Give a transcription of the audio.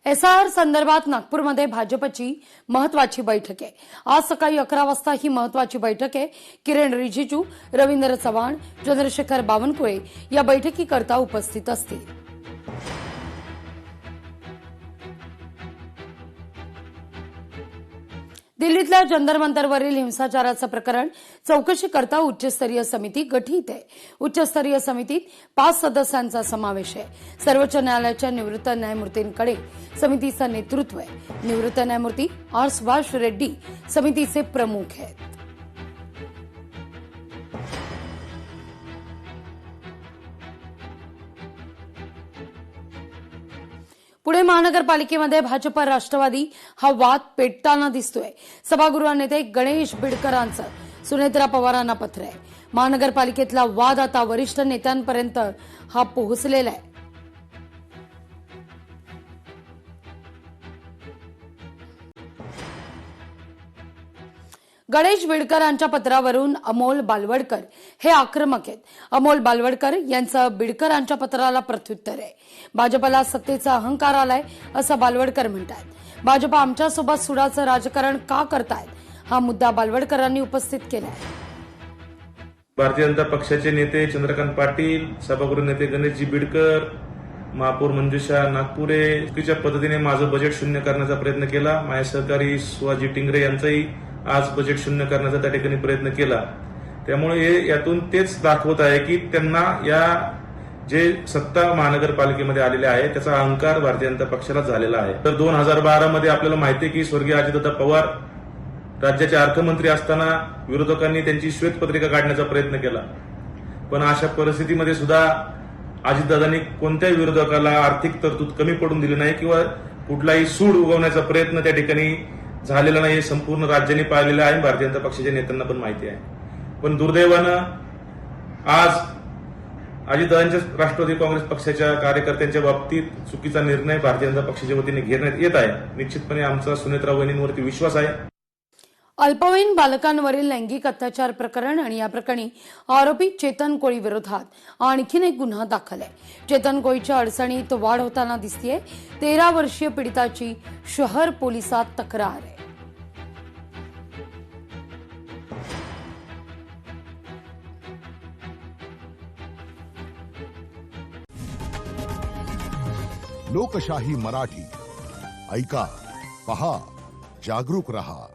SR संदर्भात नागपूरमध्ये भाजपची महत्वाची बैठक आहे। आज सकाळी 11 वाजता ही महत्वाची बैठक आहे। किरण रिजिजू, रवींद्र चव्हाण, चंद्रशेखर बावनकुळे या बैठकीकरता उपस्थित असतील। दिल्लीतल्या जंतर मंतरवरील हिंसाचाराचं प्रकरण चौकशी करता उच्चस्तरीय समिती गठीत आहे। उच्चस्तरीय समितीत 5 सदस्यांचा समावेश आहे। सर्वोच्च न्यायालयाच्या निवृत्त न्यायमूर्तींकडे समितीचं नेतृत्व आहे। निवृत्त न्यायमूर्ती आर सुभाष रेड्डी समितीचे प्रमुख आहेत। पुणे महानगरपालिकेमध्ये भाजप राष्ट्रवादी हा वाद पेटताना दिसतोय। सभागृह नेते गणेश बिडकरांचं सुनेत्रा पवारांना पत्र आहे। महानगरपालिकेतला वाद आता वरिष्ठ नेत्यांपर्यंत हा पोहोचलेला आहे। गणेश बिडकरांच्या पत्रावरून अमोल बालवडकर हे आक्रमक आहेत। अमोल बालवडकर यांचं बिडकरांच्या पत्राला प्रत्युत्तर आहे। भाजपला सत्तेचा अहंकार आलाय असं बालवडकर म्हणतात। भाजप आमच्यासोबत सुडाचं राजकारण का करतायत हा मुद्दा बालवडकरांनी उपस्थित केलाय। भारतीय जनता पक्षाचे नेते चंद्रकांत पाटील, सभागृह नेते गणेशजी बिडकर, महापौर मंजुषा नागपुरे चुकीच्या पद्धतीने माझं बजेट शून्य करण्याचा प्रयत्न केला। माझे सहकारी सुहाजी टिंगरे यांचाही आज बजेट शून्य करण्याचा त्या ठिकाणी प्रयत्न केला। त्यामुळे यातून तेच दाखवत आहे की त्यांना या जे सत्ता महानगरपालिकेमध्ये आलेले आहे त्याचा अहंकार भारतीय जनता पक्षाला झालेला आहे। तर 2012 मध्ये आपल्याला माहिती आहे की स्वर्गीय अजितदादा पवार राज्याचे अर्थमंत्री असताना विरोधकांनी त्यांची श्वेतपत्रिका काढण्याचा प्रयत्न केला, पण अशा परिस्थितीमध्ये सुद्धा अजितदादांनी कोणत्याही विरोधकाला आर्थिक तरतूद कमी पडून दिली नाही किंवा कुठलाही सूड उगवण्याचा प्रयत्न त्या ठिकाणी झालेला नाही। हे संपूर्ण राज्याने पाहिलेलं आहे, भारतीय जनता पक्षाच्या नेत्यांना पण माहिती आहे। पण दुर्दैवानं आज अजितदादांच्या राष्ट्रवादी काँग्रेस पक्षाच्या कार्यकर्त्यांच्या बाबतीत चुकीचा निर्णय भारतीय जनता पक्षाच्या वतीने घेण्यात येत आहे। निश्चितपणे आमचा सुनेत्रा वहिनींवरती विश्वास आहे। अल्पवयीन बालकांवरील लैंगिक अत्याचार प्रकरण आणि या प्रकरणी आरोपी चेतन कोळी विरोधात आणखीन एक गुन्हा दाखल आहे। चेतन कोळीच्या अडचणीत वाढ होताना दिसतेय। 13 वर्षीय पीडिताची शहर पोलिसात तक्रार आहे। लोकशाही मराठी ऐका, पहा, जागरूक रहा।